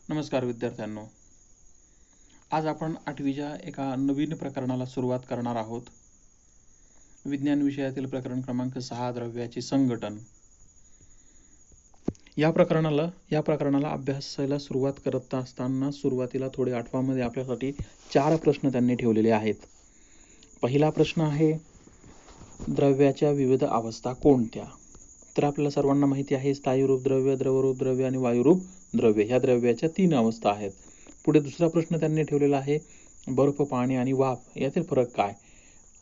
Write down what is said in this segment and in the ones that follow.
नमस्कार विद्यार्थ्यांनो. आज आपण 8वीच्या एका नवीन प्रकरणाला सुरुवात करणार आहोत. विज्ञान विषयातील प्रकरण क्रमांक 6 द्रव्याचे संघटन. या प्रकरणाला अभ्यासायला सुरुवात करत असताना सुरुवातीला थोडे आठवामध्ये आपल्यासाठी 4 प्रश्न त्यांनी ठेवलेले आहेत. पहिला प्रश्न आहे, द्रव्याच्या विविध अवस्था कोणत्या? तर आपल्याला सर्वांना माहिती आहे, स्थायीरूप द्रव्य, द्रवरूप द्रव्य आणि वायुरूप द्रव्य ह्या द्रव्याच्या 3 अवस्था आहेत. पुढे दुसरा प्रश्न त्यांनी ठेवलेला आहे, बर्फ, पाणी आणि वाफ यातील फरक काय?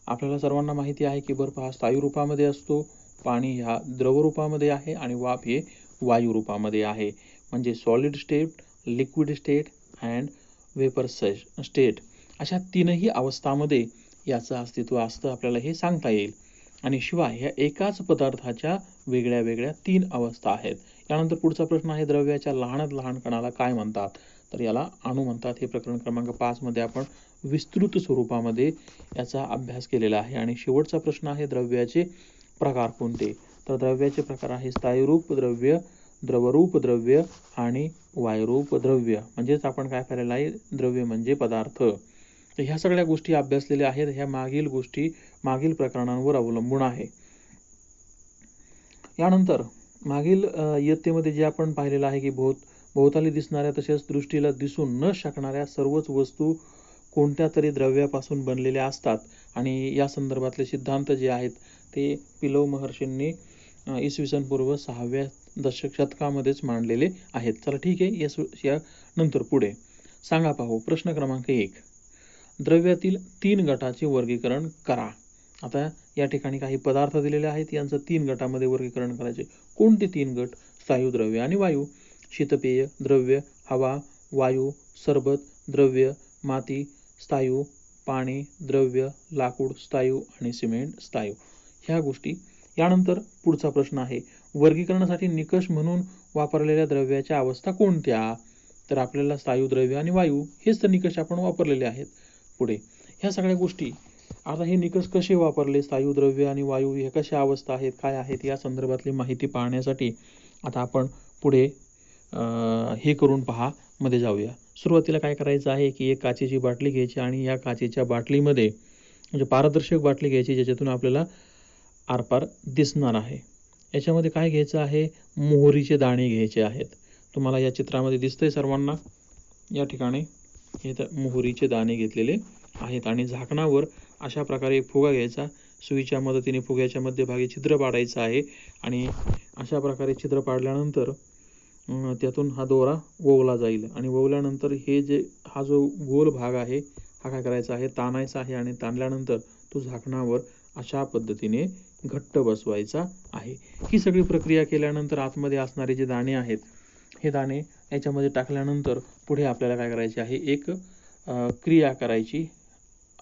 आपल्याला सर्वांना माहिती आहे की बर्फ हा स्थायू रूपामध्ये असतो, पाणी हा द्रव रूपामध्ये आहे आणि वाफ हे वायू रूपामध्ये आहे. म्हणजे solid state, liquid state and vapour state अशा 3ही अवस्थांमध्ये याचं अस्तित्व असतं, आपल्याला हे सांगता येईल. आणि शिवाय ह्या एकाच पदार्थाच्या वेगळ्या वेगळ्या 3 अवस्था आहेत. यानंतर पुढचा प्रश्न आहे, द्रव्याच्या लहानात लहान कणाला काय म्हणतात? तर याला अणू म्हणतात. हे प्रकरण क्रमांक 5 मध्ये आपण विस्तृत स्वरूपामध्ये याचा अभ्यास केलेला आहे. आणि शेवटचा प्रश्न आहे, द्रव्याचे प्रकार कोणते? तर द्रव्याचे प्रकार आहे स्थायीरूप द्रव्य, द्रवरूप द्रव्य आणि वायुरूप द्रव्य. म्हणजेच आपण काय पाहिलेलं आहे, द्रव्य म्हणजे पदार्थ. तर ह्या सगळ्या गोष्टी अभ्यासलेल्या आहेत. ह्या मागील गोष्टी मागील प्रकरणांवर अवलंबून आहे. यानंतर मागील इयत्तेमध्ये जे आपण पाहिलेलं आहे की भोवताली दिसणाऱ्या तसेच दृष्टीला दिसून न शकणाऱ्या सर्वच वस्तू कोणत्या तरी द्रव्यापासून बनलेल्या असतात. आणि या संदर्भातले सिद्धांत जे आहेत ते पिलव महर्षींनी इसवी सन पूर्व 6व्या शतकामध्येच मांडलेले आहेत. चला ठीक आहे, या नंतर पुढे सांगा पाहू. प्रश्न क्रमांक 1, द्रव्यातील 3 गटाचे वर्गीकरण करा. आता या ठिकाणी काही पदार्थ दिलेले आहेत, यांचं 3 गटामध्ये वर्गीकरण करायचे. कोणते 3 गट? स्थायू द्रव्य आणि वायू, शीतपेय द्रव्य, हवा वायू, सरबत द्रव्य, माती स्थायू, पाणी द्रव्य, लाकूड स्थायू आणि सिमेंट स्थायू ह्या गोष्टी. यानंतर पुढचा प्रश्न आहे, वर्गीकरणासाठी निकष म्हणून वापरलेल्या द्रव्याच्या अवस्था कोणत्या? तर आपल्याला स्थायू द्रव्य आणि वायू हेच तर निकष आपण वापरलेले आहेत. पुढे ह्या सगळ्या गोष्टी, आता हे निकष कसे वापरले, स्थायू द्रव्य आणि वायू हे कशा अवस्था आहेत, काय आहेत, या संदर्भातली माहिती पाहण्यासाठी आता आपण पुढे हे करून पहा मध्ये जाऊया. सुरुवातीला काय करायचं आहे की एक काचेची बाटली घ्यायची आणि या काचेच्या बाटलीमध्ये म्हणजे पारदर्शक बाटली घ्यायची, ज्याच्यातून आपल्याला आरपार दिसणार आहे. याच्यामध्ये काय घ्यायचं आहे, मोहरीचे दाणे घ्यायचे आहेत. तुम्हाला या चित्रामध्ये दिसतंय सर्वांना, या ठिकाणी हे मोहरीचे दाणे घेतलेले आहेत. आणि झाकणावर अशा प्रकारे एक फुगा घ्यायचा, सुईच्या मदतीने फुग्याच्या मध्यभागी छिद्र पाडायचं आहे. आणि अशा प्रकारे छिद्र पाडल्यानंतर त्यातून हा दोरा वोवला जाईल. आणि वोवल्यानंतर हा जो गोल भाग आहे हा काय करायचा आहे, ताणायचा आहे. आणि ताणल्यानंतर तो झाकणावर अशा पद्धतीने घट्ट बसवायचा आहे. ही सगळी प्रक्रिया केल्यानंतर आतमध्ये असणारे जे दाणे आहेत हे दाणे याच्यामध्ये टाकल्यानंतर पुढे आपल्याला काय करायचे आहे, एक क्रिया करायची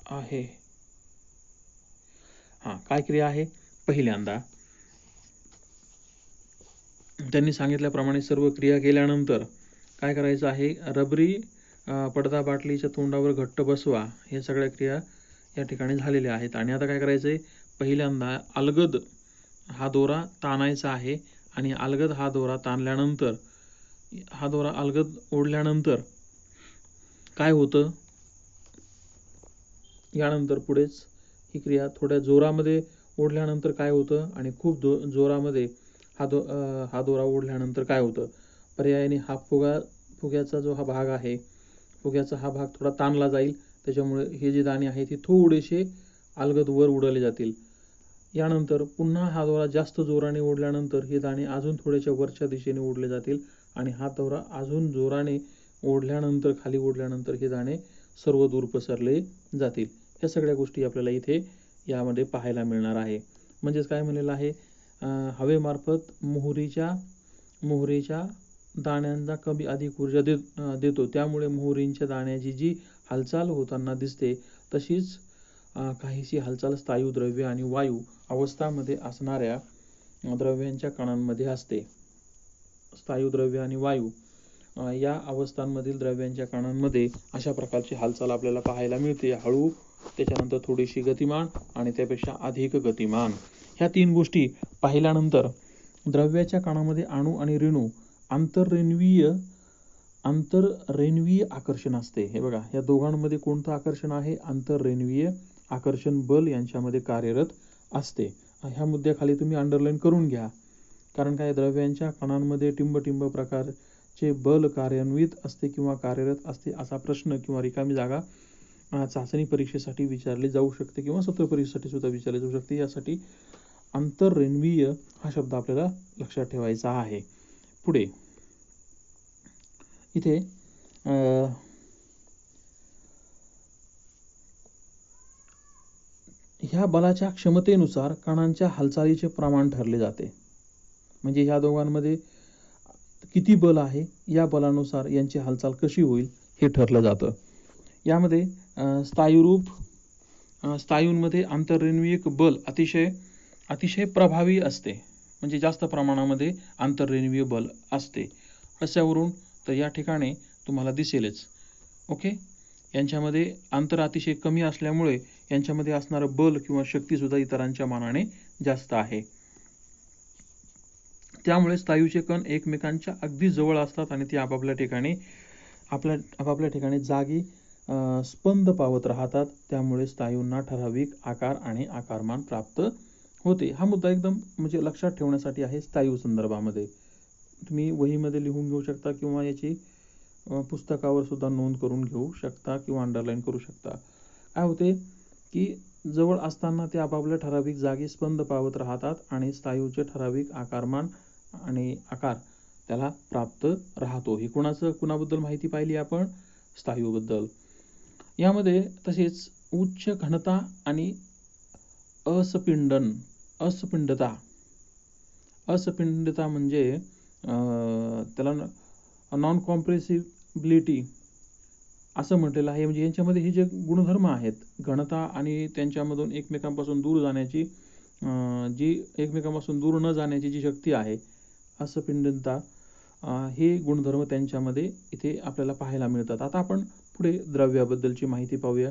आहे. काय क्रिया आहे? पहिल्यांदा त्यांनी सांगितल्याप्रमाणे सर्व क्रिया केल्यानंतर काय करायचं आहे, रबरी पडदा बाटलीच्या तोंडावर घट्ट बसवा. हे सगळ्या क्रिया या ठिकाणी झालेल्या आहेत. आणि आता काय करायचं आहे, पहिल्यांदा अलगद हा दोरा ताणायचा आहे. आणि अलगद हा दोरा ताणल्यानंतर, हा दोरा अलगद ओढल्यानंतर काय होतं, यानंतर पुढेच ही क्रिया थोड्या जोरामध्ये ओढल्यानंतर काय होतं आणि खूप जोरामध्ये हा दोरा ओढल्यानंतर काय होतं, पर्यायाने हा फुग्याचा जो हा भाग आहे, फुग्याचा हा भाग थोडा ताणला जाईल. त्याच्यामुळे हे जे दाणे आहेत ते थोडेसे अलगद वर उडवले जातील. यानंतर पुन्हा हा दोरा जास्त जोराने ओढल्यानंतर हे दाणे अजून थोड्याशा वरच्या दिशेने ओढले जातील. आणि हा दोरा अजून जोराने ओढल्यानंतर, खाली ओढल्यानंतर हे दाणे सर्व दूर पसरले जातील. या सगळ्या गोष्टी आपल्याला इथे यामध्ये पाहायला मिळणार आहे. म्हणजेच काय म्हणलेलं आहे, हवेमार्फत मोहरीच्या दाण्यांना कमी अधिक ऊर्जा देतो. त्यामुळे मोहरींच्या दाण्याची जी हालचाल होताना दिसते तशीच काहीशी हालचाल स्थायू द्रव्य आणि वायू अवस्थामध्ये असणाऱ्या द्रव्यांच्या कणांमध्ये असते. स्थायू द्रव्य आणि वायू या अवस्थांमधील द्रव्यांच्या कणांमध्ये अशा प्रकारची हालचाल आपल्याला पाहायला मिळते. हळू, त्याच्यानंतर थोडीशी गतिमान आणि त्यापेक्षा अधिक गतिमान. ह्या 3 गोष्टी पाहिल्यानंतर द्रव्याच्या कणामध्ये अणू आणि रेणू आंतररेणुवीय आंतररेणवीय आकर्षण असते. हे बघा, या दोघांमध्ये कोणतं आकर्षण आहे? आंतररेणवीय आकर्षण बल यांच्यामध्ये कार्यरत असते. ह्या मुद्द्याखाली तुम्ही अंडरलाईन करून घ्या. कारण काय, द्रव्यांच्या कणांमध्ये टिंब प्रकारचे बल कार्यान्वित असते किंवा कार्यरत असते असा प्रश्न किंवा रिकामी जागा चाचणी परीक्षेसाठी विचारली जाऊ शकते किंवा सत्र परीक्षेसाठी सुद्धा विचारली जाऊ शकते. यासाठी आंतररेणवीय हा शब्द आपल्याला लक्षात ठेवायचा आहे. पुढे इथे ह्या बलाच्या क्षमतेनुसार कणांच्या हालचालीचे प्रमाण ठरले जाते. म्हणजे ह्या दोघांमध्ये किती बल आहे या बलानुसार यांची हालचाल कशी होईल हे ठरलं जातं. यामध्ये स्नायूंमध्ये आंतररेणवीय बल अतिशय प्रभावी असते. म्हणजे जास्त प्रमाणामध्ये आंतररेणवीय बल असते. अशावरून तर या ठिकाणी तुम्हाला दिसेलच. ओके, यांच्यामध्ये अंतर अतिशय कमी असल्यामुळे यांच्यामध्ये असणारं बल किंवा शक्ती सुद्धा इतरांच्या मानाने जास्त आहे. त्यामुळे स्नायूचे कण एकमेकांच्या अगदी जवळ असतात आणि ते आपापल्या ठिकाणी जागी स्पंद पावत राहतात. त्यामुळे स्नायूंना ठराविक आकार आणि आकारमान प्राप्त होते. हा मुद्दा एकदम म्हणजे लक्षात ठेवण्यासाठी आहे. स्नायू संदर्भामध्ये तुम्ही वहीमध्ये लिहून घेऊ शकता किंवा याची पुस्तकावर सुद्धा नोंद करून घेऊ शकता किंवा अंडरलाईन करू शकता. काय होते की जवळ असताना ते आपापल्या ठराविक जागी स्पंद पावत राहतात आणि स्नायूचे ठराविक आकारमान आणि आकार त्याला प्राप्त राहतो. ही कुणाबद्दल माहिती पाहिली आपण? स्नायूबद्दल. यामध्ये तसेच उच्च घनता आणि असपिंडता म्हणजे त्याला नॉन कॉम्प्रेसिबिलिटी असं म्हटलेलं आहे. म्हणजे यांच्यामध्ये हे जे गुणधर्म आहेत, घनता आणि त्यांच्यामधून एकमेकांपासून दूर जाण्याची एकमेकांपासून दूर न जाण्याची जी शक्ती आहे, असपिंडता, हे गुणधर्म त्यांच्यामध्ये इथे आपल्याला पाहायला मिळतात. आता आपण पुढे द्रव्याबद्दलची माहिती पाहूया.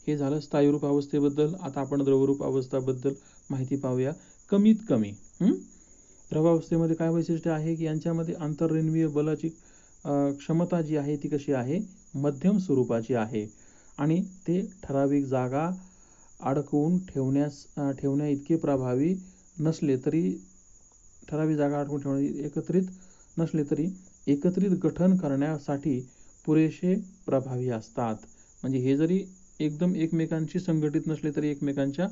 हे झालं स्थायूरूप अवस्थेबद्दल. आता आपण द्रवरूप अवस्थाबद्दल माहिती पाहूया. कमीत कमी द्रवावस्थेमध्ये काय वैशिष्ट्य आहे की यांच्यामध्ये आंतररेणवीय बलाची क्षमता जी आहे ती कशी आहे? मध्यम स्वरूपाची आहे आणि ते ठराविक जागा अडकवून ठेवण्या इतके प्रभावी नसले तरी एकत्रित गठन करण्यासाठी पुरेसे प्रभावी असतात. म्हणजे हे जरी एकदम एकमेकांशी संघटित नसले तरी एकमेकांच्या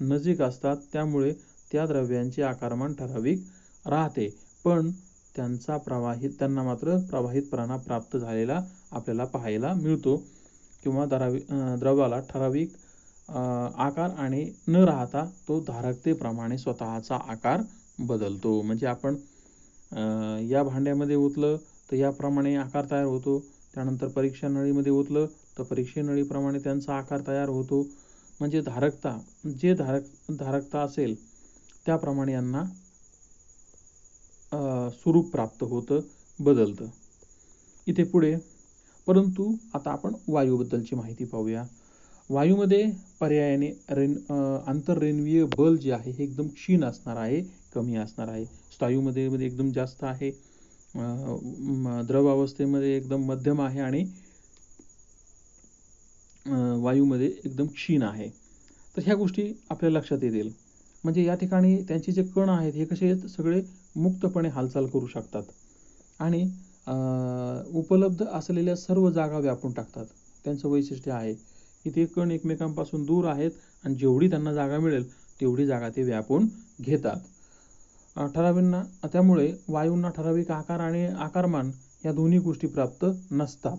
नजीक असतात. त्यामुळे त्या द्रव्यांचे आकारमान ठराविक राहते, पण त्यांना मात्र प्रवाहितपणा प्राप्त झालेला आपल्याला पाहायला मिळतो किंवा द्रवाला ठराविक आकार आणि न राहता तो धारकतेप्रमाणे स्वतःचा आकार बदलतो. म्हणजे आपण या भांड्यामध्ये ओतलं तर याप्रमाणे आकार तयार होतो. त्यानंतर परीक्षा नळीमध्ये ओतलं तर परीक्षा नळीप्रमाणे त्यांचा आकार तयार होतो. म्हणजे धारकता असेल त्याप्रमाणे यांना स्वरूप प्राप्त होतं, बदलतं. इथे पुढे परंतु आता आपण वायूबद्दलची माहिती पाहूया. वायूमध्ये पर्यायाने आंतररेणवीय बल जे आहे हे एकदम क्षीण असणार आहे, कमी असणार आहे. स्नायूमध्ये एकदम जास्त आहे, द्रव अवस्थेमध्ये एकदम मध्यम आहे आणि वायूमध्ये एकदम क्षीण आहे. तर ह्या गोष्टी आपल्याला लक्षात येतील. म्हणजे या ठिकाणी त्यांचे जे कण आहेत हे कसे आहेत? सगळे मुक्तपणे हालचाल करू शकतात आणि उपलब्ध असलेल्या सर्व जागा व्यापून टाकतात. त्यांचं वैशिष्ट्य आहे की ते कण एकमेकांपासून दूर आहेत आणि जेवढी त्यांना जागा मिळेल तेवढी जागा ते व्यापून घेतात. त्यामुळे वायूंना ठराविक आकार आणि आकारमान या दोन्ही गोष्टी प्राप्त नसतात.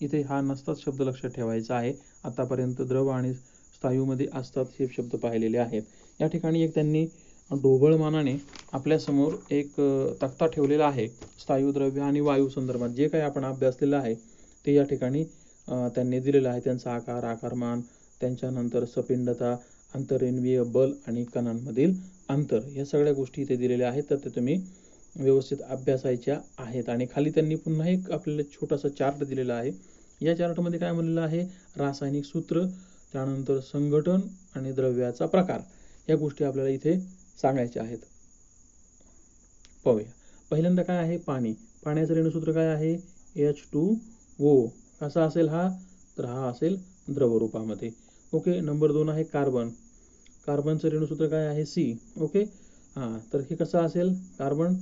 इथे हा नसतात शब्द लक्षात ठेवायचा आहे. आतापर्यंत द्रव आणि स्नायूमध्ये असतात हे शब्द पाहिलेले आहेत. या ठिकाणी एक त्यांनी ढोबळमानाने आपल्यासमोर एक तक्ता ठेवलेला आहे. स्नायू, द्रव्य आणि वायू संदर्भात जे काही आपण अभ्यासलेलं आहे ते या ठिकाणी त्यांनी दिलेलं आहे. त्यांचा आकार, आकारमान, त्यांच्यानंतर सपिंडता, आंतररेणवीय बल आणि कणांमधील अंतर, या सगळ्या गोष्टी इथे दिलेल्या आहेत. तर ते तुम्ही व्यवस्थित अभ्यासायच्या आहेत. आणि खाली त्यांनी पुन्हा एक आपल्याला छोटासा चार्ट दिलेला आहे. या चार्टमध्ये काय म्हणलेलं आहे? रासायनिक सूत्र, त्यानंतर संघटन आणि द्रव्याचा प्रकार, या गोष्टी आपल्याला इथे सांगायच्या आहेत. पाहूया. पहिल्यांदा काय आहे? पाणी. पाण्याचं रेणूसूत्र काय आहे? H2O. कसा असेल हा? तर हा असेल द्रव रूपामध्ये. ओके. नंबर 2 आहे कार्बन. कार्बनचं रेणूसूत्र काय आहे? C. ओके. हां, तर हे कसं असेल? कार्बन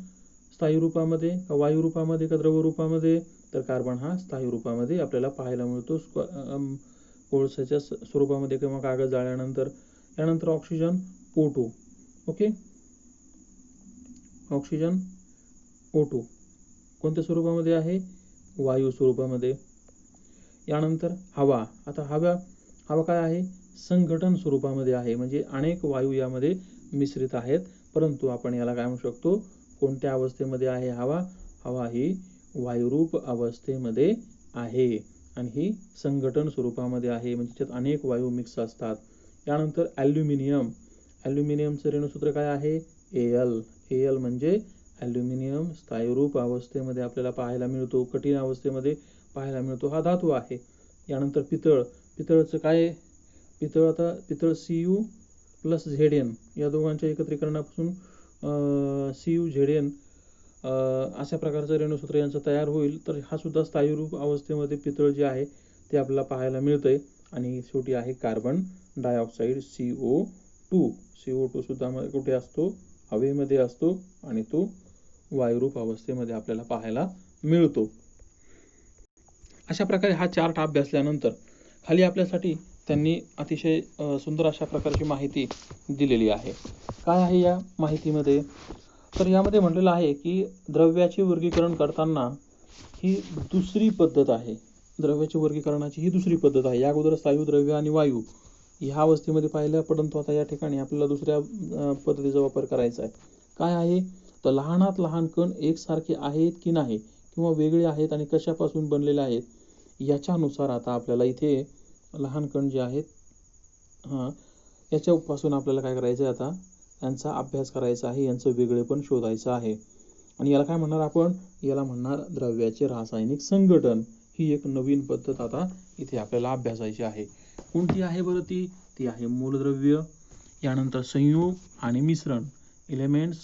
स्थायू रूपामध्ये का वायू रूपामध्ये का द्रव रूपामध्ये? तर कार्बन हा स्थायू रूपामध्ये आपल्याला पाहायला मिळतो कोळशाच्या स्वरूपामध्ये किंवा कागद जाळल्यानंतर. यानंतर oxygen O2. Okay. Oxygen O2 कोणत्या स्वरूपामध्ये आहे? वायू स्वरूपामध्ये. यानंतर हवा. आता हवा काय आहे? संघटन स्वरूपामध्ये आहे, म्हणजे अनेक वायू यामध्ये मिश्रित आहेत, परंतु आपण याला काय म्हणू शकतो? कोणत्या अवस्थेमध्ये आहे हवा? हवा ही वायुरूप अवस्थेमध्ये आहे आणि ही संघटन स्वरूपामध्ये आहे, म्हणजे त्यात अनेक वायू मिक्स असतात. यानंतर ॲल्युमिनियम. ॲल्युमिनियमचं रेणूसूत्र काय आहे? Al. Al म्हणजे ॲल्युमिनियम स्थायूरूप अवस्थेमध्ये आपल्याला पाहायला मिळतो, कठीण अवस्थेमध्ये पाहायला मिळतो, हा धातू आहे. यानंतर पितळ. पितळचं काय? पितळ Cu+Zn या दोघांच्या एकत्रीकरणापासून Cu-Zn अशा प्रकारचं रेणूसूत्र यांचं तयार होईल. तर हा सुद्धा स्थायूरूप अवस्थेमध्ये पितळ जे आहे ते आपल्याला पाहायला मिळतंय. आणि शेवटी आहे कार्बन डायऑक्साईड CO2. CO2 सुद्धा कुठे असतो? हवेमध्ये असतो आणि तो वायुरूप अवस्थेमध्ये आपल्याला पाहायला मिळतो. अशा प्रकारे हा चार्ट अभ्यासल्यानंतर खाली आपल्यासाठी त्यांनी अतिशय सुंदर अशा प्रकारची माहिती दिलेली आहे. काय आहे या माहितीमध्ये? तर यामध्ये म्हटलेलं आहे की द्रव्याचे वर्गीकरण करताना ही दुसरी पद्धत आहे. द्रव्याच्या वर्गीकरणाची ही दुसरी पद्धत आहे. या अगोदर स्थायू, द्रव्य आणि वायू ह्या अवस्थेमध्ये पाहिलं, परंतु आता या ठिकाणी आपल्याला दुसऱ्या पद्धतीचा वापर करायचा आहे. काय आहे? तर लहानात लहान कण एकसारखे आहेत की नाही किंवा वेगळे आहेत आणि कशापासून बनलेले आहेत याच्यानुसार आता आपल्याला इथे लहान कण जे आहेत याच्यापासून आपल्याला काय करायचं आहे? आता यांचा अभ्यास करायचा आहे, यांचं वेगळेपण शोधायचं आहे. आणि याला काय म्हणणार आपण? याला म्हणणार द्रव्याचे रासायनिक संघटन. ही एक नवीन पद्धत आता इथे आपल्याला अभ्यासायची आहे. कोणती आहे बरं ती? ती आहे मूलद्रव्य, यानंतर संयोग आणि मिश्रण, एलिमेंट्स,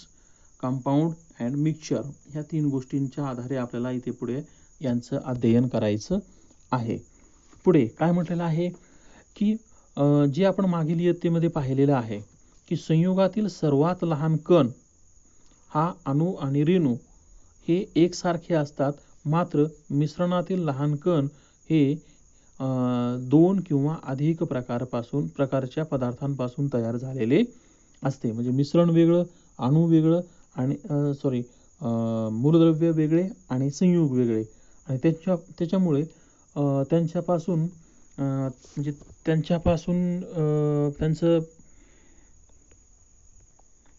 कंपाऊंड अँड मिक्सचर. ह्या 3 गोष्टींच्या आधारे आपल्याला इथे पुढे यांचं अध्ययन करायचं आहे. पुढे काय म्हटलेलं आहे की जे आपण मागील इयत्तेमध्ये पाहिलेलं आहे की संयोगातील सर्वात लहान कण हा अणू आणि रेणू हे एकसारखे असतात, मात्र मिश्रणातील लहान कण हे 2 किंवा अधिक प्रकारच्या पदार्थांपासून तयार झालेले असते. म्हणजे मिश्रण वेगळं, अणू वेगळं आणि मूलद्रव्य वेगळे आणि संयोग वेगळे. आणि त्याच्यामुळे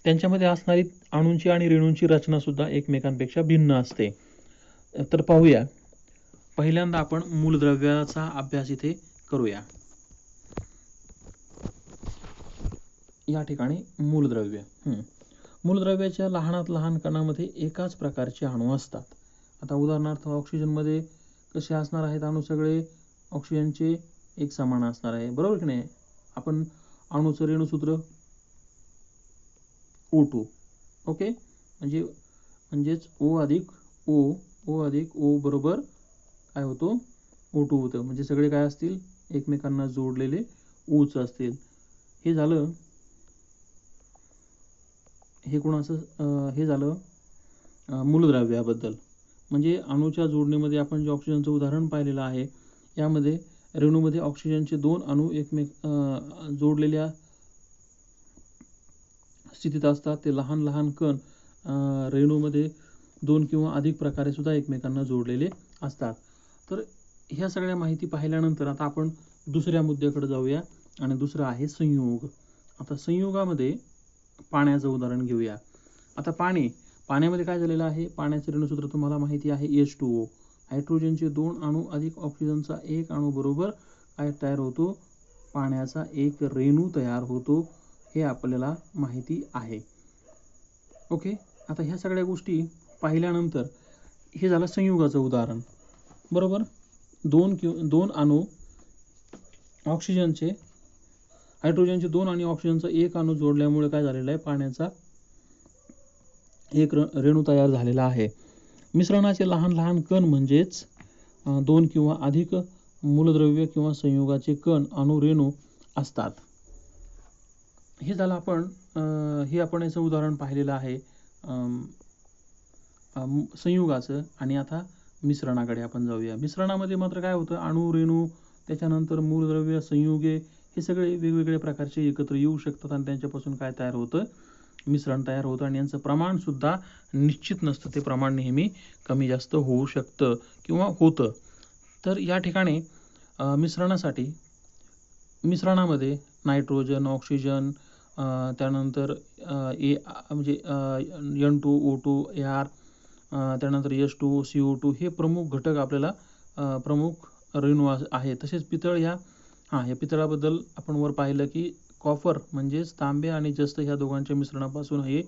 त्यांच्यामध्ये असणारी अणूंची आणि रेणूंची रचना सुद्धा एकमेकांपेक्षा भिन्न असते. तर पाहूया. पहिल्यांदा आपण मूलद्रव्याचा अभ्यास इथे करूया. या ठिकाणी मूलद्रव्य. मूलद्रव्याच्या लहानात लहान कणामध्ये एकाच प्रकारचे अणू असतात. आता उदाहरणार्थ ऑक्सिजनमध्ये कसे असणार आहेत अणू? सगळे ऑक्सिजनचे एक समान असणार आहे, बरोबर की नाही? आपण अणूचं रेणूसूत्र O2. ओके. म्हणजेच O अधिक O बरोबर काय होतो? O2 होतं. म्हणजे सगळे काय असतील? एकमेकांना जोडलेले Oच असतील. हे झालं हे झालं मूलद्रव्याबद्दल. म्हणजे अणूच्या जोडणीमध्ये आपण जे ऑक्सिजनचं उदाहरण पाहिलेलं आहे, यामध्ये रेणूमध्ये ऑक्सिजनचे 2 अणू जोडलेल्या स्थितीत असतात. ते लहान लहान कण रेणूमध्ये 2 किंवा अधिक प्रकारे सुद्धा एकमेकांना जोडलेले असतात. तर ह्या सगळ्या माहिती पाहिल्यानंतर आता आपण दुसऱ्या मुद्द्याकडे जाऊया आणि दुसरं आहे संयोग. आता संयोगामध्ये पाण्याचं उदाहरण घेऊया. आता पाण्यामध्ये काय झालेलं आहे? पाण्याचं रेणूसूत्र तुम्हाला माहिती आहे H2O. हायड्रोजनचे 2 अणू अधिक ऑक्सिजनचा 1 अणू बरोबर काय तयार होतो? पाण्याचा एक रेणू तयार होतो. हे आपल्याला माहिती आहे. ओके. आता ह्या सगळ्या गोष्टी पाहिल्यानंतर हे झालं संयोगाचं उदाहरण, बरोबर. 2 अणू हायड्रोजनचे 2 आणि ऑक्सिजनचा 1 अणू जोडल्यामुळे काय झालेलं आहे? पाण्याचा एक रेणू तयार झालेला आहे. मिश्रणाचे लहान लहान कण म्हणजेच 2 किंवा अधिक मूलद्रव्य किंवा संयुगाचे कण अणू रेणू असतात. हे झालं आपण याचं उदाहरण पाहिलेलं आहे संयुगाचं. आणि आता मिश्रणाकडे आपण जाऊया. मिश्रणामध्ये मात्र काय होतं, अणू रेणू त्याच्यानंतर मूलद्रव्य संयुगे हे सगळे वेगवेगळ्या प्रकारचे एकत्र येऊ शकतात आणि त्यांच्यापासून काय तयार होतं, मिश्रण तयार होतं. आणि यांचं प्रमाण सुद्धा निश्चित नसतं, ते प्रमाण नेहमी कमी जास्त होऊ शकतं किंवा होतं. तर या ठिकाणी मिश्रणामध्ये नायट्रोजन, ऑक्सिजन, त्यानंतर म्हणजे N2O2 AR, त्यानंतर H2O CO2 हे प्रमुख घटक आपल्याला प्रमुख रेणू आहे. तसेच पितळ या पितळाबद्दल आपण वर पाहिलं की कॉपर म्हणजेच तांबे आणि जस्त ह्या दोघांच्या मिश्रणापासून हे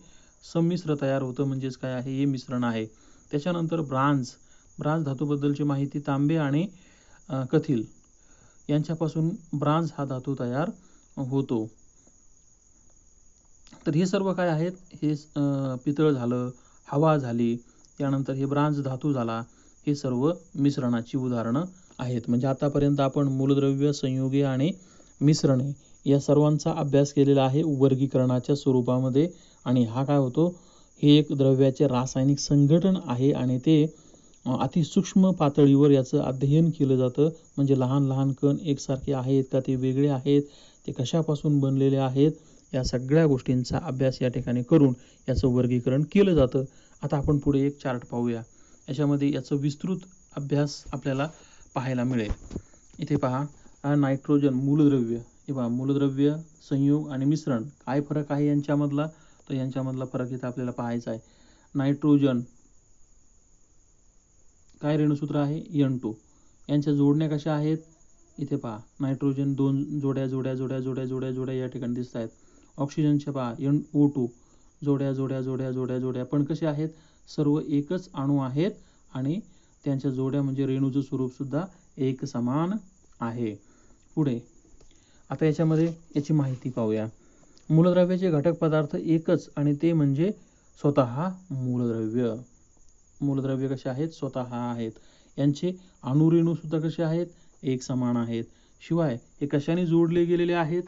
संमिश्र तयार होतं, म्हणजेच काय आहे, हे मिश्रण आहे. त्याच्यानंतर ब्रांझ धातूबद्दलची माहिती, तांबे आणि कथील यांच्यापासून ब्रांझ हा धातू तयार होतो. तर हे सर्व काय आहेत, हे पितळ झालं, हवा झाली, त्यानंतर हे ब्रांझ धातू झाला, हे सर्व मिश्रणाची उदाहरणं आहेत. म्हणजे आतापर्यंत आपण मूलद्रव्य, संयुगे आणि मिश्रणे या सर्वांचा अभ्यास केलेला आहे वर्गीकरणाच्या स्वरूपामध्ये. आणि हा काय होतो, हे एक द्रव्याचे रासायनिक संघटन आहे आणि ते अतिसूक्ष्म पातळीवर याचं अध्ययन केलं जातं. म्हणजे लहान लहान कण एकसारखे आहेत का, ते वेगळे आहेत, ते कशापासून बनलेले आहेत, या सगळ्या गोष्टींचा अभ्यास या ठिकाणी करून याचं वर्गीकरण केलं जातं. आता आपण पुढे एक चार्ट पाहूया. याच्यामध्ये याचं विस्तृत अभ्यास आपल्याला पाहायला मिळेल. इथे पहा, नायट्रोजन मूलद्रव्य. हे पहा, मूलद्रव्य, संयुग आणि मिश्रण काय फरक आहे यांच्यामधला, तर यांच्यामधला फरक इथं आपल्याला पाहायचा आहे. नायट्रोजन काय रेणुसूत्र आहे, N2. यांच्या जोडण्या कशा आहेत, इथे पहा, नायट्रोजन 2 जोड्या या ठिकाणी दिसत आहेत. ऑक्सिजनच्या पहा NO2 जोड्या पण कसे आहेत, सर्व एकच अणू आहेत आणि त्यांच्या जोड्या म्हणजे रेणूचं स्वरूप सुद्धा एक समान आहे. पुढे आता याच्यामध्ये याची माहिती पाहूया. मूलद्रव्याचे घटक पदार्थ एकच आणि ते म्हणजे स्वतः मूलद्रव्य. मूलद्रव्य कसे आहेत, स्वतः आहेत. यांचे अणुरेणू सुद्धा कसे आहेत, एक समान आहेत. शिवाय हे कशाने जोडले गेलेले आहेत,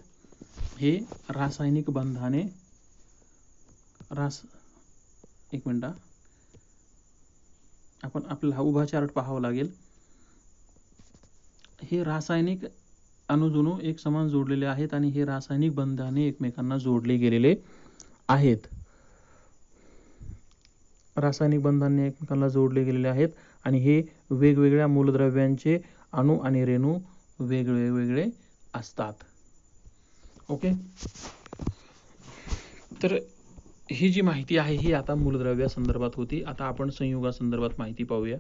हे रासायनिक बंधाने. एक मिनिट, आपल्याला हा उभा चार्ट पाहावा लागेल. हे रासायनिक अणुजणू एक समान जोडलेले आहेत आणि हे रासायनिक बंधाने एकमेकांना जोडले गेलेले आहेत. रासायनिक बंधाने एकमेकांना जोडले गेलेले आहेत आणि हे वेगवेगळ्या मूलद्रव्यांचे अणू आणि रेणू वेगवेगळे असतात. ओके, तर ही जी माहिती आहे ही आता मूलद्रव्या संदर्भात होती. आता आपण संयुगा संदर्भात माहिती पाहूया.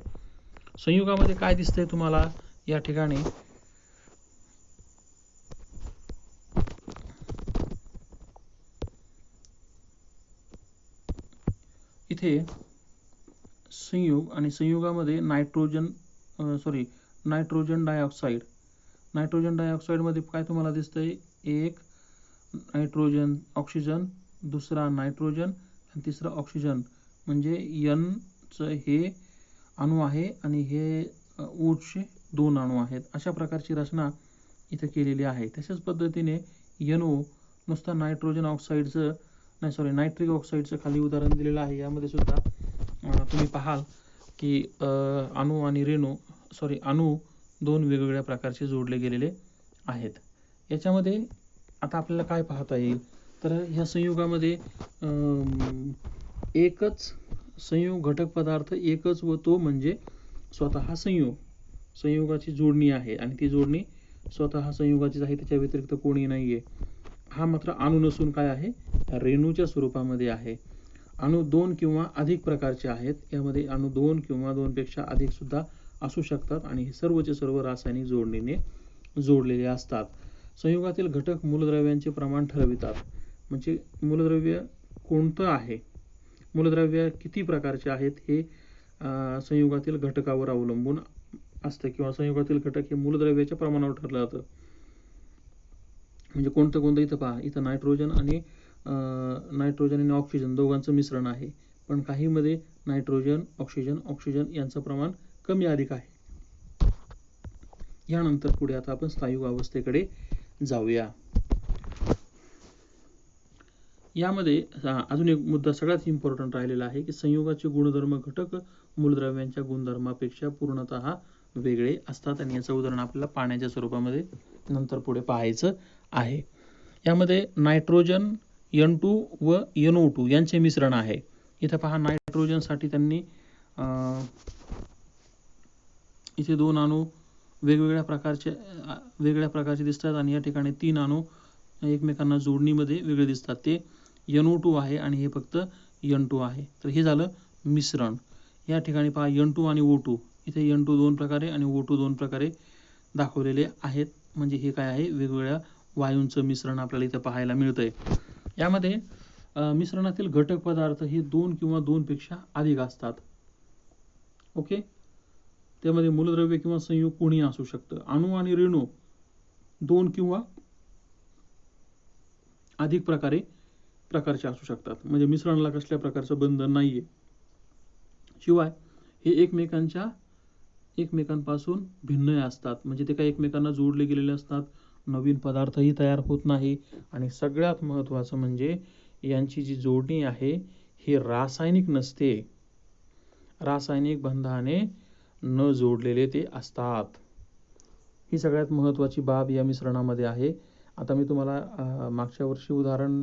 संयुगामध्ये काय दिसतंय तुम्हाला या ठिकाणी, इथे संयुग आणि संयुगामध्ये नायट्रोजन डायऑक्साईड. नायट्रोजन डायऑक्साईड मध्ये काय तुम्हाला दिसतंय, एक नायट्रोजन, ऑक्सिजन, दुसरा नायट्रोजन आणि तिसरा ऑक्सिजन. म्हणजे N हे अणू आहे आणि हे O चे 2 अणू आहेत. अशा प्रकारची रचना इथे केलेली आहे. तशाच पद्धतीने NO नुसता नायट्रोजन ऑक्साईडचं नायट्रिक ऑक्साईडचं खाली उदाहरण दिलेलं आहे. यामध्ये सुद्धा तुम्ही पाहाल की अणू 2 वेगवेगळ्या प्रकारचे जोडले गेलेले आहेत. याच्यामध्ये आता आपल्याला काय पाहता येईल, तर ह्या संयुगामध्ये एकच संयुग घटक पदार्थ एकच व तो म्हणजे स्वतः संयुगाची जोडणी आहे आणि ती जोडणी स्वतः संयुगाचीच आहे, त्याच्या व्यतिरिक्त कोणी नाहीये. हा मात्र अणू नसून काय आहे, रेणूच्या स्वरूपामध्ये आहे. अणू 2 किंवा अधिक प्रकारचे आहेत. यामध्ये अणू 2 किंवा 2 पेक्षा अधिक सुद्धा असू शकतात आणि हे सर्वचे सर्व रासायनिक जोडणीने जोडलेले असतात. संयुगातील घटक मूलद्रव्यांचे प्रमाण ठरवितात. म्हणजे मूलद्रव्य कोणतं आहे, मूलद्रव्य किती प्रकारचे आहेत हे संयुगातील घटकावर अवलंबून असतं किंवा संयुगातील घटक हे मूलद्रव्याच्या प्रमाणावर ठरलं जातं. म्हणजे कोणतं इथं पहा, इथं नायट्रोजन आणि ऑक्सिजन दोघांचं मिश्रण आहे. पण काहीमध्ये नायट्रोजन, ऑक्सिजन यांचं प्रमाण कमी अधिक आहे. यानंतर पुढे आता आपण स्थायू अवस्थेकडे जाऊया. यामध्ये अजून एक मुद्दा सगळ्यात इम्पॉर्टंट राहिलेला आहे की संयुगाचे गुणधर्म घटक मूलद्रव्यांच्या गुणधर्मापेक्षा पूर्णतः वेगळे असतात, आणि याचं उदाहरण आपल्याला पाण्याच्या स्वरूपामध्ये नंतर पुढे पाहायचं आहे. यामध्ये नायट्रोजन N2 व NO2 यांचे मिश्रण आहे. इथे पहा, नायट्रोजनसाठी त्यांनी इथे 2 अणू वेगवेगळ्या प्रकारचे दिसतात, आणि या ठिकाणी 3 अणू एकमेकांना जोडणीमध्ये वेगळे दिसतात. ते NO2 आहे आणि हे फक्त N2 आहे. तर हे झालं मिश्रण. या ठिकाणी पहा, N2 आणि O2, इथे N2 2 प्रकारे आणि O2 2 प्रकारे दाखवलेले आहेत. म्हणजे हे काय आहे, वेगवेगळ्या वायूंचं मिश्रण आपल्याला इथे पाहायला मिळतंय. यामध्ये मिश्रणातील घटक पदार्थ हे 2 किंवा 2 पेक्षा अधिक असतात. ओके, त्यामध्ये मूलद्रव्य किंवा संयुग कोणी असू शकतं. अणू आणि रेणू 2 किंवा अधिक प्रकारचे असू शकतात. म्हणजे मिश्रणाला कसल्या प्रकारचं बंधन नाहीये. शिवाय हे एकमेकांपासून भिन्न असतात. म्हणजे ते काही एकमेकांना जोडले गेलेले असतात. नवीन पदार्थही तयार होत नाही, आणि सगळ्यात महत्त्वाचं म्हणजे यांची जी जोडणी आहे ही रासायनिक नसते. रासायनिक बंधाने न जोडलेले ते असतात. ही सगळ्यात महत्त्वाची बाब या मिश्रणामध्ये आहे. आता मी तुम्हाला मागच्या वर्षी उदाहरण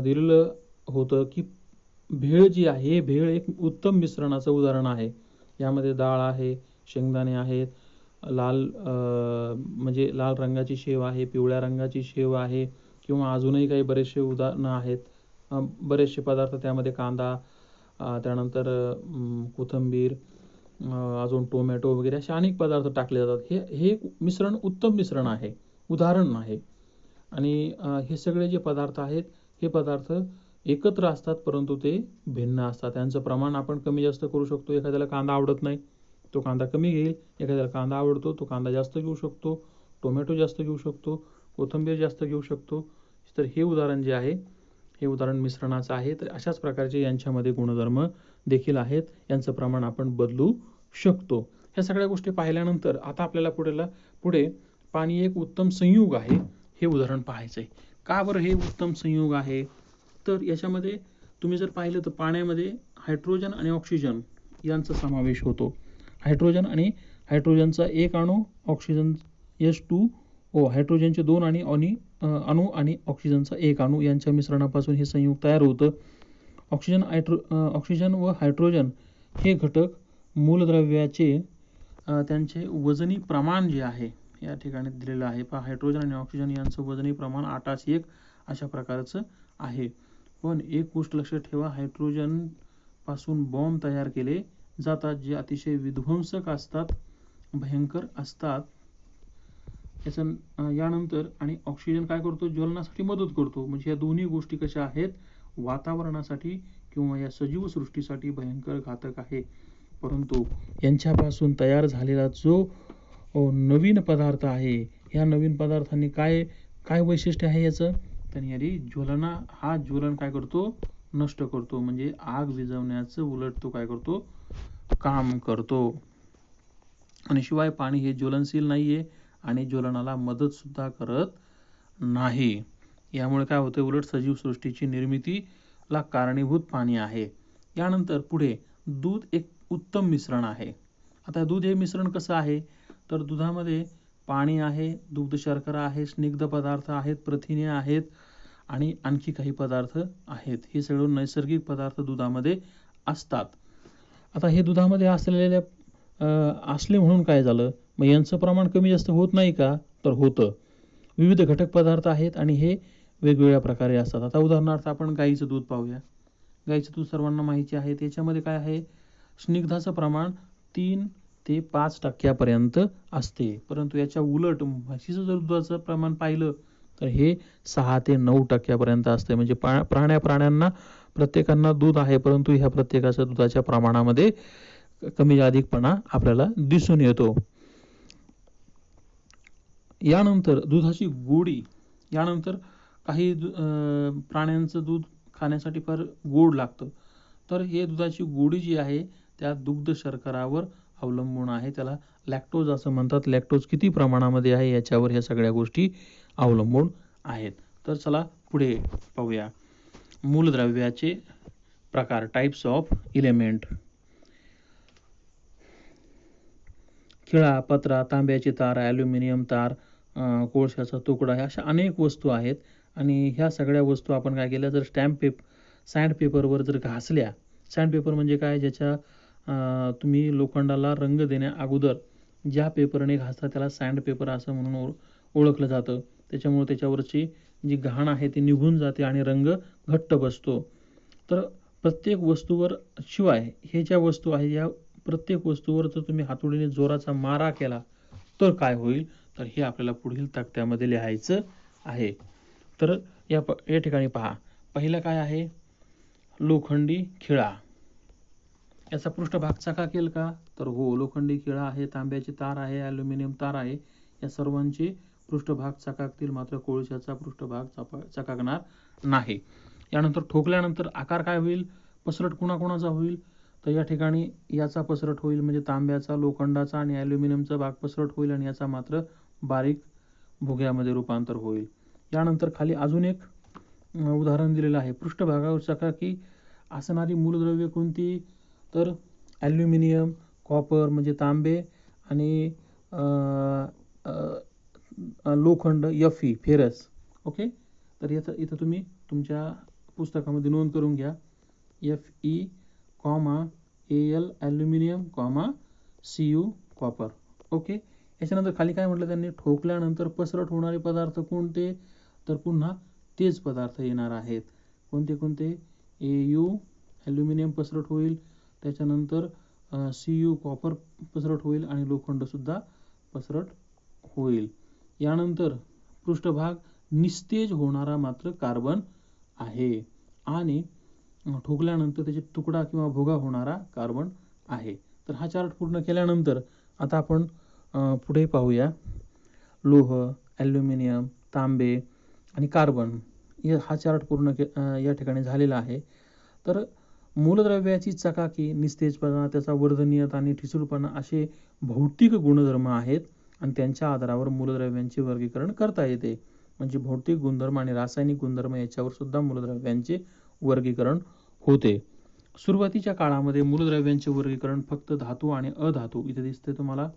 दिलेलं होतं की भेळ जी आहे, भेळ एक उत्तम मिश्रणाचं उदाहरण आहे. यामध्ये डाळ आहे, शेंगदाणे आहेत, म्हणजे लाल रंगाची शेव आहे, पिवळ्या रंगाची शेव आहे, किंवा अजूनही काही बरेचसे उदाहरणं आहेत. बरेचसे पदार्थ त्यामध्ये कांदा, त्यानंतर कोथिंबीर, अजून टोमॅटो वगैरे असे अनेक पदार्थ टाकले जातात. हे मिश्रण उत्तम मिश्रण आहे, उदाहरण आहे. आणि हे सगळे जे पदार्थ आहेत हे पदार्थ एकत्र असतात, परंतु ते भिन्न असतात. त्यांचं प्रमाण आपण कमी जास्त करू शकतो. एखाद्याला कांदा आवडत नाही, तो कांदा कमी घेईल. एखाद्याला कांदा आवडतो, तो कांदा जास्त घेऊ शकतो. टोमॅटो जास्त घेऊ शकतो, कोथिंबीर जास्त घेऊ शकतो. तर हे उदाहरण जे आहे हे उदाहरण मिश्रणाचं आहे. तर अशाच प्रकारचे यांच्यामध्ये गुणधर्म देखील आहेत. यांचं प्रमाण आपण बदलू शकतो. ह्या सगळ्या गोष्टी पाहिल्यानंतर आता आपल्याला पुढे पाणी एक उत्तम संयुग आहे हे उदाहरण पाहायचं आहे. का बरं हे उत्तम संयुग आहे? तर याच्यामध्ये तुम्ही जर पाहिलं तर पाण्यामध्ये हायड्रोजन आणि ऑक्सिजन यांचा समावेश होतो. हायड्रोजनचा एक अणू, ऑक्सिजन H2O, हायड्रोजनचे 2 अणू आणि ऑक्सिजनचा एक अणू यांच्या मिश्रणापासून हे संयुग तयार होतं. ऑक्सिजन व हायड्रोजन हे घटक मूलद्रव्याचे त्यांचे वजनी प्रमाण जे आहे या ठिकाणी दिलेलं आहे. पहा, हायड्रोजन आणि ऑक्सिजन यांचं वजनी प्रमाण 8:1 अशा प्रकारचं आहे. पण एक गोष्ट लक्षात ठेवा, हायड्रोजन पासून बॉम्ब तयार केले जातात जे अतिशय विध्वंसक असतात, भयंकर असतात. यानंतर आणि ऑक्सिजन काय करतो, ज्वलनासाठी मदत करतो. म्हणजे या दोन्ही गोष्टी कशा आहेत, वातावरणासाठी किंवा या सजीव सृष्टीसाठी भयंकर घातक आहे. परंतु यांच्यापासून तयार झालेला जो नवीन पदार्थ आहे, ह्या नवीन पदार्थांनी काय वैशिष्ट्य आहे याचं, तर याने ज्वलन काय करतो, नष्ट करतो. म्हणजे आग विझवण्याचं उलट तो काय करतो, काम करतो. आणि शिवाय पाणी हे ज्वलनशील नाहीये आणि ज्वलनाला मदत सुद्धा करत नाही. यामुळे काय होतं, उलट सजीव सृष्टीची निर्मितीला कारणीभूत पाणी आहे. यानंतर पुढे दूध एक उत्तम मिश्रण आहे. आता दूध हे मिश्रण कसं आहे, तर दुधामध्ये पाणी आहे, दुग्ध शर्करा आहे, स्निग्ध पदार्थ आहेत, प्रथिने आहेत आणि आणखी काही पदार्थ आहेत. हे सगळे नैसर्गिक पदार्थ दुधामध्ये असतात. आता हे दुधामध्ये असले म्हणून काय झालं, मग यांचं प्रमाण कमी जास्त होत नाही का, तर होतं. विविध घटक पदार्थ आहेत आणि हे वेगवेगळ्या प्रकारे असतात. आता उदाहरणार्थ आपण गाईचं दूध पाहूया. गाईचं दूध सर्वांना माहिती आहे. त्याच्यामध्ये काय आहे, स्निग्धाचं प्रमाण 3 ते 5% असते. परंतु याच्या उलट म्हशीचं जर दुधाचं प्रमाण पाहिलं तर हे 6 ते 9% असते. म्हणजे प्राण्यांना प्रत्येकांना दूध आहे, परंतु ह्या प्रत्येकाच्या दुधाच्या प्रमाणामध्ये कमी अधिकपणा आपल्याला दिसून येतो. यानंतर दुधाची गोडी. यानंतर काही प्राण्यांचं दूध खाण्यासाठी फार गोड लागतं. तर हे दुधाची गोडी जी आहे त्या दुग्ध शर्करावर अवलंबून आहे. त्याला लॅक्टोज असं म्हणतात. लॅक्टोज किती प्रमाणामध्ये आहे याच्यावर ह्या सगळ्या गोष्टी अवलंबून आहेत. तर चला पुढे पाहूया. मूलद्रव्याचे प्रकार, टाइप्स ऑफ एलिमेंट. खिळा, पत्रा, तांब्याची तार, ॲल्युमिनियम तार, कोळशाचा तुकडा, ह्या अशा अनेक वस्तू आहेत. आणि ह्या सगळ्या वस्तू आपण काय केल्या, जर सँडपेपरवर जर घासल्या. सँडपेपर म्हणजे काय, ज्याच्या तुम्ही लोखंडाला रंग देण्या अगोदर ज्या पेपरने घासता त्याला सँडपेपर असं म्हणून ओळखलं जातं. त्याच्यामुळे त्याच्यावरची जी घाण आहे ती निघून जाते आणि रंग घट्ट बसतो. तर प्रत्येक वस्तूवर, शिवाय हे ज्या वस्तू आहेत या प्रत्येक वस्तूवर जर तुम्ही हातोडीने जोराचा मारा केला तर काय होईल, तर हे आपल्याला पुढील तक्त्यामध्ये लिहायचं आहे. तर या ठिकाणी पहा. पहिलं काय आहे, लोखंडी खिळा. याचा पृष्ठभाग चकाकेल का, तर हो, लोखंडी खिळा आहे, तांब्याची तार आहे, ॲल्युमिनियम तार आहे, या सर्वांचे पृष्ठभाग चकाकतील, मात्र कोळशाचा पृष्ठभाग चकाकणार नाही. यानंतर ठोकल्यानंतर आकार काय होईल, पसरट कोणाकोणाचा होईल, तर या ठिकाणी याचा पसरट होईल, म्हणजे तांब्याचा, लोखंडाचा आणि ॲल्युमिनियमचा भाग पसरट होईल आणि याचा मात्र बारीक भुग्यामध्ये रूपांतर होईल. यानंतर खाली अजून एक उदाहरण दिलेलं आहे. पृष्ठभागावर चकाकी असणारी मूलद्रव्ये कोणती, तर ॲल्युमिनियम, कॉपर म्हणजे तांबे आणि लोखंड Fe, फेरस. ओके, तर याचं इथं तुम्ही तुमच्या पुस्तकामध्ये नोंद करून घ्या. Fe, Al aluminium, Cu copper. Okay. याच्यानंतर खाली काय म्हटलं त्यांनी, ठोकल्यानंतर पसरट होणारे पदार्थ कोणते, तर पुन्हा तेच पदार्थ येणार आहेत. कोणते कोणते, Au ॲल्युमिनियम पसरट होईल, त्याच्यानंतर Cu कॉपर पसरट होईल आणि लोखंड सुद्धा पसरट होईल. यानंतर पृष्ठभाग निस्तेज होणारा मात्र कार्बन आहे आणि ठोकल्यानंतर त्याचे तुकडा किंवा भुगा होणारा कार्बन आहे. तर हा चार्ट पूर्ण केल्यानंतर आता आपण पुढे पाहूया. लोह, ॲल्युमिनियम, तांबे आणि कार्बन हा चार्ट पूर्ण या ठिकाणी झालेला आहे. तर मूलद्रव्याची चकाकी, निस्तेजपणा, त्याचा वर्धनीयता आणि ठिसूळपणा असे भौतिक गुणधर्म आहेत आणि त्यांच्या आधारावर मूलद्रव्यांचे वर्गीकरण करता येते. म्हणजे भौतिक गुणधर्म आणि रासायनिक गुणधर्म याच्यावर सुद्धा मूलद्रव्यांचे वर्गीकरण होते. सुरुवातीच्या काळामध्ये मूलद्रव्यांचे वर्गीकरण फक्त धातू आणि अधातू, इथे दिसते तुम्हाला,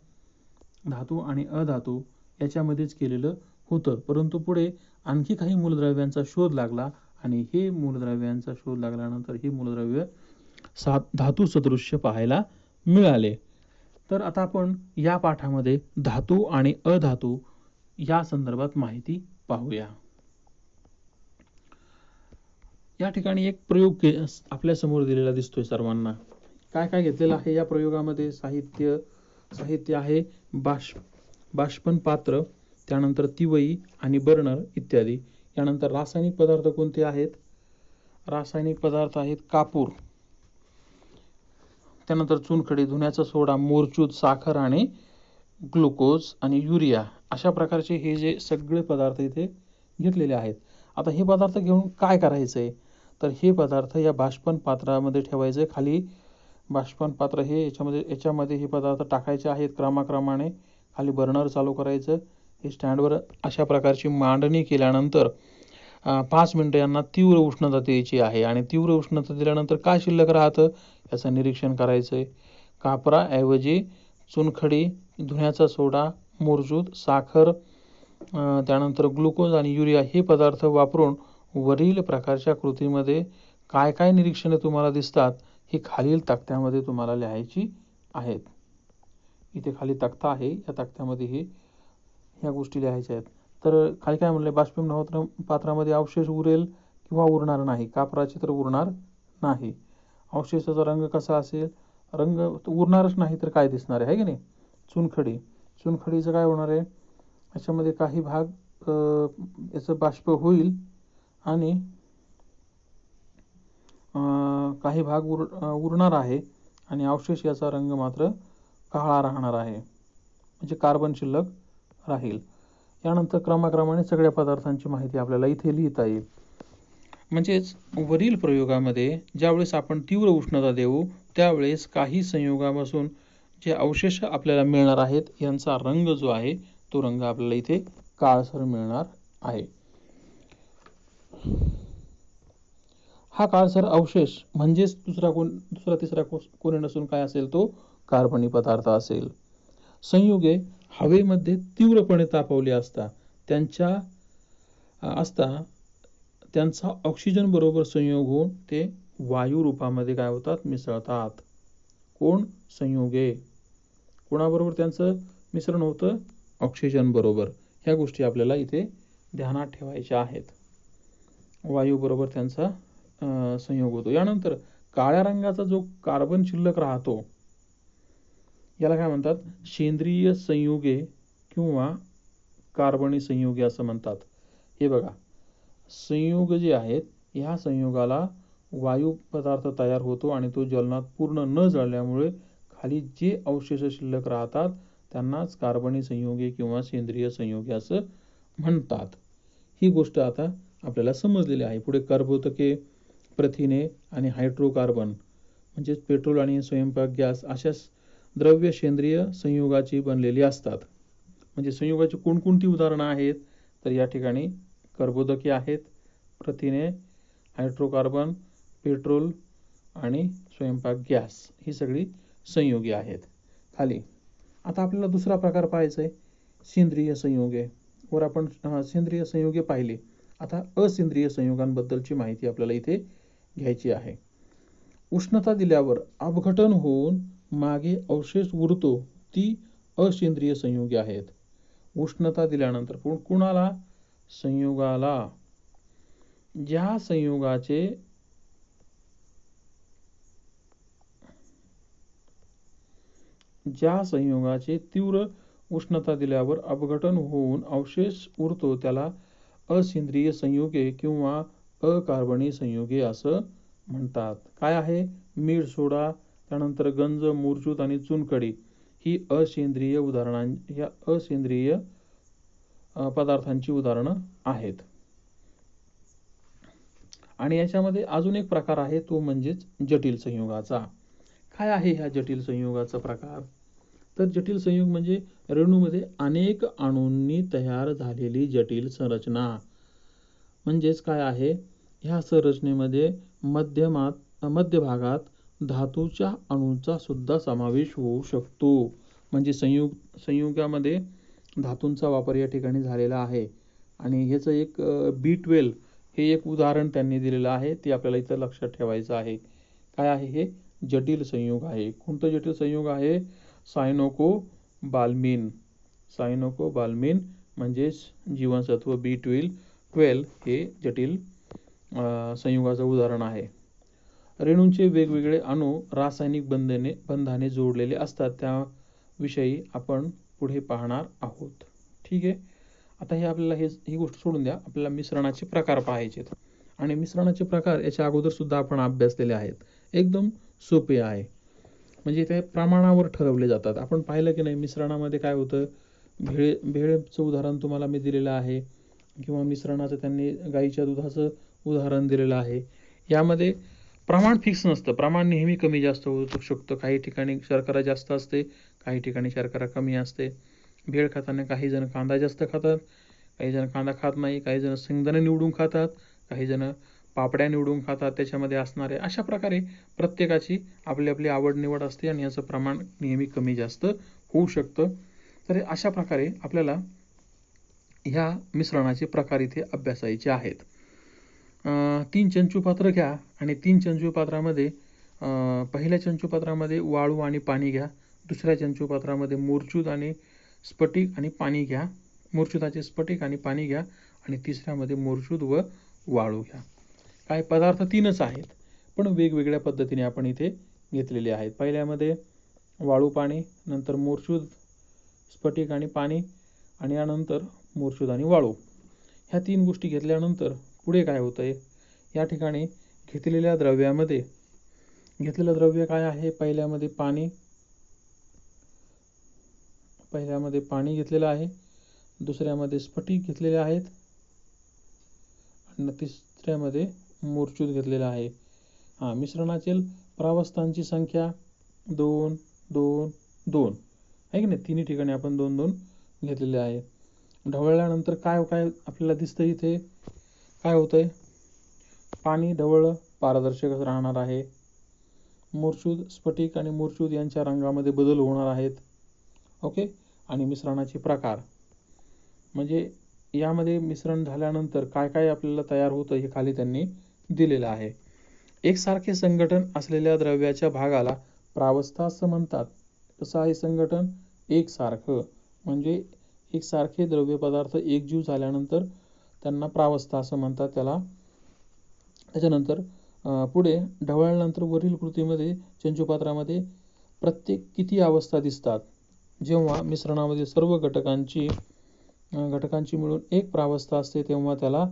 धातू आणि अधातू याच्यामध्येच केलेलं होतं. परंतु पुढे आणखी काही मूलद्रव्यांचा शोध लागला आणि हे मूलद्रव्यांचा शोध लागल्यानंतर ही मूलद्रव्य धातू सदृश्य पाहायला मिळाले. तर आता आपण या पाठामध्ये धातू आणि अधातू या संदर्भात माहिती पाहूया. या ठिकाणी एक प्रयोग आपल्या समोर दिलेला दिसतोय सर्वांना. काय काय घेतलेलं आहे या प्रयोगामध्ये, साहित्य आहे बाष्पन पात्र, त्यानंतर तिवई आणि बर्नर इत्यादी. यानंतर रासायनिक पदार्थ कोणते आहेत, रासायनिक पदार्थ आहेत कापूर, त्यानंतर चुनखडी, धुण्याचा सोडा, मोरचूद, साखर आणि ग्लुकोज आणि युरिया, अशा प्रकारचे हे जे सगळे पदार्थ इथे घेतलेले आहेत. आता हे पदार्थ घेऊन काय करायचंय, तर हे पदार्थ या बाष्पन पात्रामध्ये ठेवायचे. खाली बाष्पन पात्र हे याच्यामध्ये हे पदार्थ टाकायचे आहेत क्रमाक्रमाने. खाली बर्नर चालू करायचं. हे स्टँडवर अशा प्रकारची मांडणी केल्यानंतर 5 मिनिटं यांना तीव्र उष्णता द्यायची आहे आणि तीव्र उष्णता दिल्यानंतर काय शिल्लक राहतं याचं निरीक्षण करायचंय. कापराऐवजी चुनखडी, धुण्याचा सोडा, मोरचूद, साखर, त्यानंतर ग्लुकोज आणि युरिया हे पदार्थ वापरून वरील प्रकारच्या कृतीमध्ये काय काय निरीक्षणे तुम्हाला दिसतात ही खालील तक्त्यामध्ये तुम्हाला लिहायची आहेत. इथे खाली तक्ता आहे, या तक्त्यामध्ये ह्या गोष्टी लिहायच्या आहेत. तर खाली काय म्हणलंय, बाष्पीभवन पात्रामध्ये अवशेष उरेल किंवा उरणार नाही. कापराचे तर उरणार नाही. अवशेषाचा रंग कसा असेल, रंग उरणारच नाही तर काय दिसणार आहे की नाही. चुनखडीचं काय होणार आहे, याच्यामध्ये काही भाग याचं बाष्प होईल आणि काही भाग उरणार आहे आणि अवशेष याचा रंग मात्र काळा राहणार आहे, म्हणजे कार्बन शिल्लक राहील. यानंतर क्रमाक्रमाने सगळ्या पदार्थांची माहिती आपल्याला इथे लिहिता येईल. म्हणजेच वरील प्रयोगामध्ये ज्यावेळेस आपण तीव्र उष्णता देऊ त्यावेळेस काही संयोगापासून जे अवशेष आपल्याला मिळणार आहेत यांचा रंग जो आहे तो रंग आपल्याला इथे काळसर मिळणार आहे. हा काळसर अवशेष म्हणजेच दुसरा तिसरा कोणी नसून काय असेल, तो कार्बनी पदार्थ असेल. संयुगे हवेमध्ये तीव्रपणे तापवली असता त्यांचा ऑक्सिजन बरोबर संयोग होऊन ते वायू रूपामध्ये काय होतात, मिसळतात. कोण? संयुगे. कोणाबरोबर त्यांचं मिश्रण होतं? ऑक्सिजन बरोबर. ह्या गोष्टी आपल्याला इथे ध्यानात ठेवायच्या आहेत. वायू बरोबर त्यांचा संयोग होतो. यानंतर काळ्या रंगाचा जो कार्बन शिल्लक राहतो याला काय म्हणतात? सेंद्रिय संयुगे किंवा कार्बनी संयुगे असं म्हणतात. हे बघा, संयुग जे आहेत ह्या संयुगाला वायू पदार्थ तयार होतो आणि तो ज्वलनात पूर्ण न जळल्यामुळे खाली जे अवशेष शिल्लक राहतात त्यांनाच कार्बनी संयुगे किंवा सेंद्रिय संयुगे असं म्हणतात. ही गोष्ट आता आपल्याला समजलेली आहे. पुढे कर्बोदके, प्रथिने आणि हायड्रोकार्बन म्हणजेच पेट्रोल आणि स्वयंपाक गॅस अशा द्रव्य सेंद्रिय संयुगाची बनलेली असतात. म्हणजे संयुगाची कोणकोणती उदाहरणं आहेत तर या ठिकाणी कर्बोदके आहेत, प्रथिने, हायड्रोकार्बन, पेट्रोल आणि स्वयंपाक गॅस ही सगळी संयुगे आहेत. खाली आता आपल्याला दुसरा प्रकार पाहायचा आहे, सेंद्रिय संयुगे. वर आपण सेंद्रिय संयुगे पाहिली. आता असेंद्रिय संयुगांबद्दलची माहिती आपल्याला इथे घ्यायची आहे. उष्णता दिल्यावर अपघटन होऊन मागे अवशेष उरतो ती असेंद्रिय संयुगे आहेत. उष्णता दिल्यानंतर कुणाला? संयुगाला. ज्या संयुगाचे तीव्र उष्णता दिल्यावर अपघटन होऊन अवशेष उरतो त्याला असेंद्रिय संयुगे किंवा अकार्बनी संयुगे असं म्हणतात. काय आहे? मीठ, सोडा, त्यानंतर गंज, मूर्छूत आणि चुनखडी ही असेंद्रिय पदार्थांची उदाहरणं आहेत. आणि याच्यामध्ये अजून एक प्रकार आहे, तो म्हणजेच जटिल संयुगाचा. काय आहे ह्या जटिल संयुगाचा प्रकार? तर जटिल संयुग म्हणजे रेणूमध्ये अनेक अणूंनी तयार झालेली जटिल संरचना. म्हणजेच काय आहे? ह्या संरचनेमध्ये मध्यभागात धातूच्या अणूंचा सुद्धा समावेश होऊ शकतो. म्हणजे संयुगामध्ये धातूंचा वापर या ठिकाणी झालेला आहे. आणि ह्याचं एक B12 हे एक उदाहरण त्यांनी दिलेलं आहे, ते आपल्याला इथं लक्षात ठेवायचं आहे. काय आहे हे? जटिल संयुग आहे. कोणतं जटिल संयुग आहे? सायनोकोबाल्मिन. सायनोकोबाल्मिन म्हणजेच जीवनसत्व B12 हे जटिल संयुगाचं उदाहरण आहे. रेणूंचे वेगवेगळे अणू रासायनिक बंधाने जोडलेले असतात, त्याविषयी आपण पुढे पाहणार आहोत. ठीक आहे. आता हे आपल्याला ही गोष्ट सोडून द्या, आपल्याला मिश्रणाचे प्रकार पाहायचे. आणि मिश्रणाचे प्रकार याच्या अगोदर सुद्धा आपण अभ्यासलेले आहेत. एकदम सोपे आहे. म्हणजे ते प्रमाणावर ठरवले जातात. आपण पाहिलं की नाही, मिश्रणामध्ये काय होतं? भेळचं उदाहरण तुम्हाला मी दिलेलं आहे, किंवा मिश्रणाचं त्यांनी गाईच्या दुधाचं उदाहरण दिलेलं आहे. यामध्ये प्रमाण फिक्स नसतं. प्रमाण नेहमी कमी जास्त होऊ शकतं. काही ठिकाणी शर्करा जास्त असते, काही ठिकाणी शर्करा कमी असते. भेळ खाताना काही जण कांदा जास्त खातात, काही जण कांदा खात नाही, काही जण शेंगदाणे निवडून खातात, काही जण पापड्या निवडून खातात त्याच्यामध्ये असणारे. अशा प्रकारे प्रत्येकाची आपली आपली आवड निवड असते आणि याचं प्रमाण नेहमी कमी जास्त होऊ शकतं. तर अशा प्रकारे आपल्याला ह्या मिश्रणाचे प्रकार इथे अभ्यासायचे आहेत. 3 चंचुपात्र घ्या आणि 3 चंचुपात्रामध्ये पहिल्या चंचुपात्रामध्ये वाळू आणि पाणी घ्या, दुसऱ्या चंचुपात्रामध्ये मूर्छूत आणि स्फटिक आणि पाणी घ्या, मूर्छुताचे स्फटिक आणि पाणी घ्या, आणि तिसऱ्यामध्ये मूर्छूत व वाळू घ्या. काय पदार्थ 3च आहेत, पण वेगवेगळ्या पद्धतीने आपण इथे घेतलेले आहेत. पहिल्यामध्ये वाळू पाणी, नंतर मूर्छूत, स्फटिक आणि पाणी, आणि यानंतर मूर्छूत आणि वाळू. ह्या 3 गोष्टी घेतल्यानंतर पुढे काय होतंय? या ठिकाणी घेतलेलं द्रव्य काय आहे? पहिल्यामध्ये पाणी घेतलेलं आहे, दुसऱ्यामध्ये स्फटिक घेतलेले आहेत, आणि तिसऱ्यामध्ये मूर्छूत घेतलेला आहे. मिश्रणातील प्रावस्थांची संख्या 2, 2, 2 आहे की नाही, तिन्ही ठिकाणी आपण 2 2 घेतलेले आहे. ढवळल्यानंतर काय काय आपल्याला दिसतं इथे, काय होतंय, पाणी ढवळलं पारदर्शक राहणार आहे. मूर्छुद स्फटिक आणि मूर्छुद यांच्या रंगामध्ये बदल होणार आहेत. ओके. आणि मिश्रणाचे प्रकार म्हणजे यामध्ये मिश्रण झाल्यानंतर काय काय आपल्याला तयार होतं हे खाली त्यांनी दिलेलं आहे. एकसारखे संघटन असलेल्या द्रव्याच्या भागाला प्रावस्था असं म्हणतात. कसं आहे संघटन, एकसारखं म्हणजे एकसारखे द्रव्य पदार्थ एकजीव झाल्यानंतर त्यांना प्रावस्था असं म्हणतात त्याला. त्याच्यानंतर पुढे ढवळल्यानंतर वरील कृतीमध्ये चंचुपात्रामध्ये प्रत्येक किती अवस्था दिसतात, जेव्हा मिश्रणामध्ये सर्व घटकांची मिळून एक प्रावस्था असते तेव्हा त्याला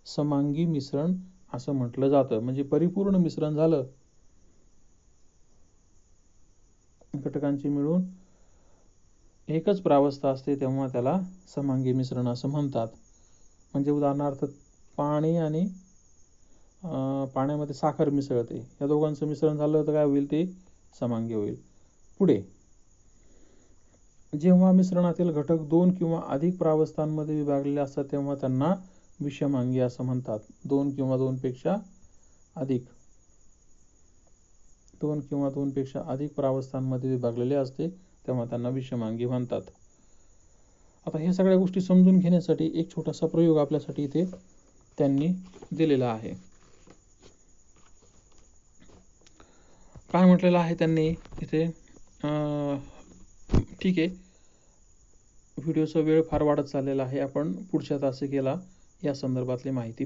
समांगी मिश्रण असं म्हटलं जातं. म्हणजे परिपूर्ण मिश्रण झालं, घटकांची मिळून एकच प्रावस्था असते तेव्हा त्याला समांगी मिश्रण असं म्हणतात. म्हणजे उदाहरणार्थ पाणी आणि पाण्यामध्ये साखर मिसळते, या दोघांचं मिश्रण झालं तर काय होईल, ते समांगी होईल. पुढे जेव्हा मिश्रणातील घटक 2 किंवा अधिक प्रावस्थांमध्ये विभागलेले असतात तेव्हा त्यांना विषमांगी असं म्हणतात. 2 किंवा 2 पेक्षा अधिक प्रावस्थांमध्ये विभागलेले असते तेव्हा त्यांना विषमांगी म्हणतात. आता हे सगळ्या गोष्टी समजून घेण्यासाठी एक छोटासा प्रयोग आपल्यासाठी इथे त्यांनी दिलेला आहे. काय म्हटलेलं आहे त्यांनी इथे, ठीक आहे, व्हिडिओचा वेळ फार वाढत चाललेला आहे, आपण पुढच्या तासिकेला या संदर्भातली माहिती